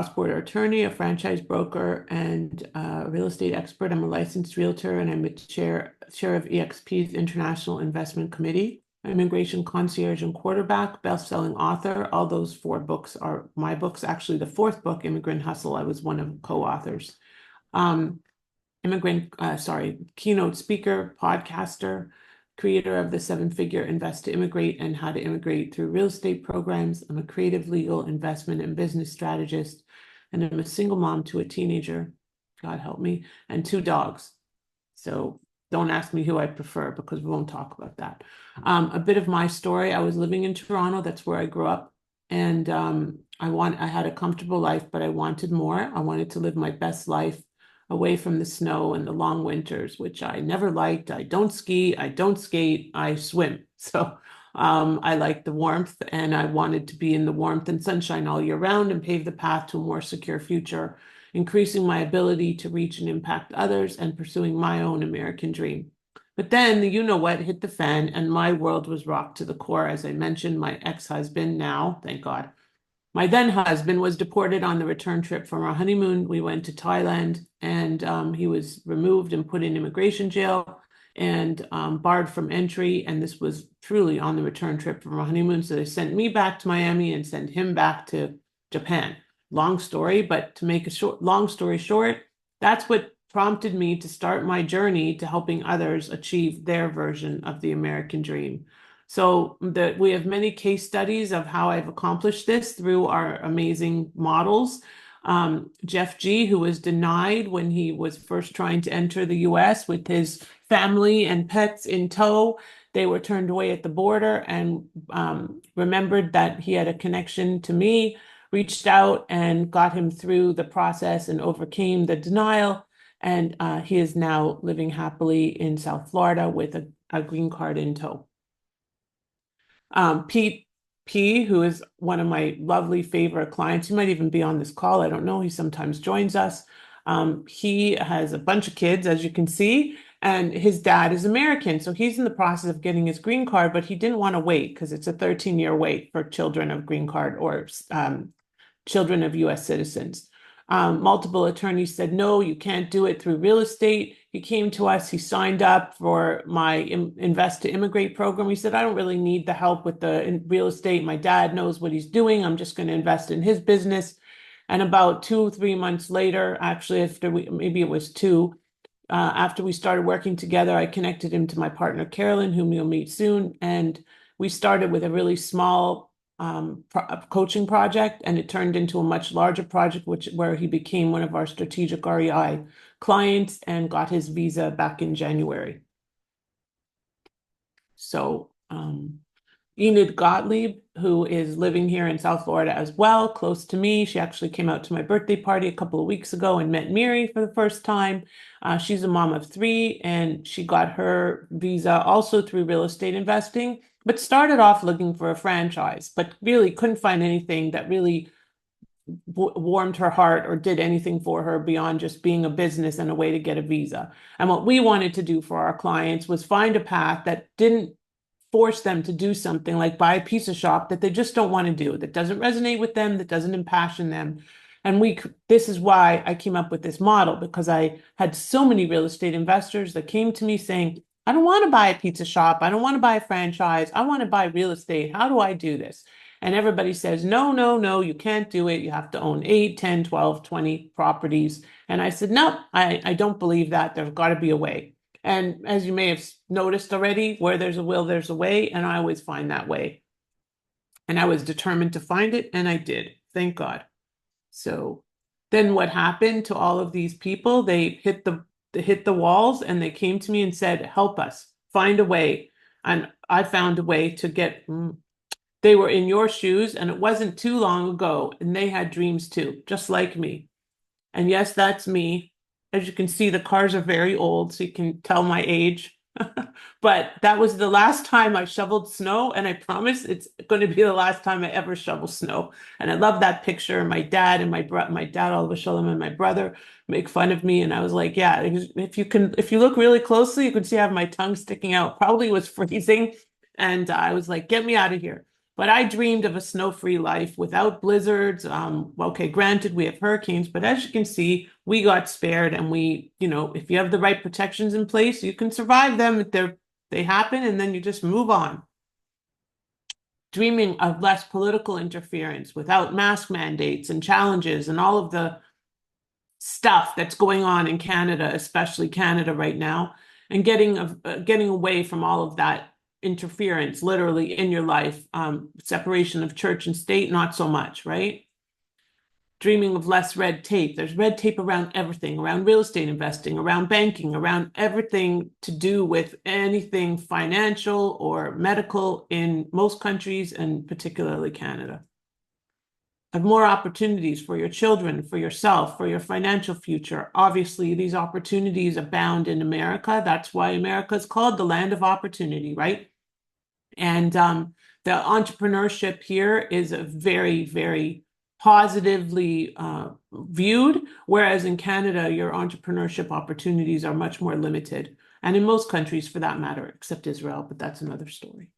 cross-border attorney, a franchise broker, and a real estate expert. I'm a licensed realtor, and I'm a chair of EXP's International Investment Committee. I'm immigration concierge and quarterback, best-selling author. All those 4 books are my books. Actually, the 4th book, Immigrant Hustle, I was one of co-authors. Keynote speaker, podcaster, creator of the 7-figure Invest to Immigrate and How to Immigrate Through Real Estate Programs. I'm a creative, legal, investment, and business strategist, and I'm a single mom to a teenager, God help me, and 2 dogs. So don't ask me who I prefer because we won't talk about that. A bit of my story. I was living in Toronto. That's where I grew up. And I had a comfortable life, but I wanted more. I wanted to live my best life away from the snow and the long winters, which I never liked. I don't ski, I don't skate, I swim. So I like the warmth, and I wanted to be in the warmth and sunshine all year round and pave the path to a more secure future, increasing my ability to reach and impact others and pursuing my own American dream. But then the you-know-what hit the fan, and my world was rocked to the core. As I mentioned, my ex-husband now, thank God, my then husband was deported on the return trip from our honeymoon. We went to Thailand, and he was removed and put in immigration jail and barred from entry. And this was truly on the return trip from our honeymoon. So they sent me back to Miami and sent him back to Japan. Long story, but to make a long story short, that's what prompted me to start my journey to helping others achieve their version of the American dream. So we have many case studies of how I've accomplished this through our amazing models. Jeff G., who was denied when he was first trying to enter the US with his family and pets in tow. They were turned away at the border, and remembered that he had a connection to me, reached out and got him through the process and overcame the denial. And he is now living happily in South Florida with a green card in tow. Pete P., who is one of my lovely favorite clients, he might even be on this call, I don't know, he sometimes joins us. He has a bunch of kids, as you can see, and his dad is American, so he's in the process of getting his green card, but he didn't want to wait because it's a 13-year wait for children of green card or children of US citizens. Multiple attorneys said, no, you can't do it through real estate. He came to us, he signed up for my Invest to Immigrate program. He said, I don't really need the help with the real estate. My dad knows what he's doing. I'm just going to invest in his business. And about 2-3 months later, actually, maybe it was 2, after we started working together, I connected him to my partner, Carolyn, whom you'll meet soon. And we started with a really small coaching project, and it turned into a much larger project, where he became one of our strategic REI clients and got his visa back in January. So Enid Gottlieb, who is living here in South Florida as well, close to me. She actually came out to my birthday party a couple of weeks ago and met Miri for the first time. She's a mom of 3, and she got her visa also through real estate investing, but started off looking for a franchise, but really couldn't find anything that really warmed her heart or did anything for her beyond just being a business and a way to get a visa. And what we wanted to do for our clients was find a path that didn't force them to do something like buy a pizza shop that they just don't want to do, that doesn't resonate with them, that doesn't impassion them. And this is why I came up with this model, because I had so many real estate investors that came to me saying, I don't want to buy a pizza shop. I don't want to buy a franchise. I want to buy real estate. How do I do this? And everybody says, no, no, no, you can't do it. You have to own 8, 10, 12, 20 properties. And I said, no, I don't believe that. There's got to be a way. And as you may have noticed already, where there's a will, there's a way. And I always find that way. And I was determined to find it, and I did. Thank God. So then what happened to all of these people? They hit the walls, and they came to me and said, help us, find a way. And I found a way to get, they were in your shoes, and it wasn't too long ago, and they had dreams too, just like me. And yes, that's me. As you can see, the cars are very old, so you can tell my age. But that was the last time I shoveled snow, and I promise it's going to be the last time I ever shovel snow. And I love that picture. My dad and my dad, Oliver Shalom, and my brother make fun of me. And I was like, yeah, if you look really closely, you can see I have my tongue sticking out. Probably was freezing. And I was like, get me out of here. But I dreamed of a snow-free life without blizzards. Okay, granted, we have hurricanes, but as you can see, we got spared, and if you have the right protections in place, you can survive them if they happen, and then you just move on. Dreaming of less political interference without mask mandates and challenges and all of the stuff that's going on in Canada, especially Canada right now, and getting away from all of that interference literally in your life. Separation of church and state, not so much, right? Dreaming of less red tape. There's red tape around everything, around real estate investing, around banking, around everything to do with anything financial or medical in most countries, and particularly Canada. Have more opportunities for your children, for yourself, for your financial future. Obviously, these opportunities abound in America. That's why America is called the land of opportunity, right? And the entrepreneurship here is a very, very positively viewed, whereas in Canada, your entrepreneurship opportunities are much more limited, and in most countries for that matter, except Israel, but that's another story.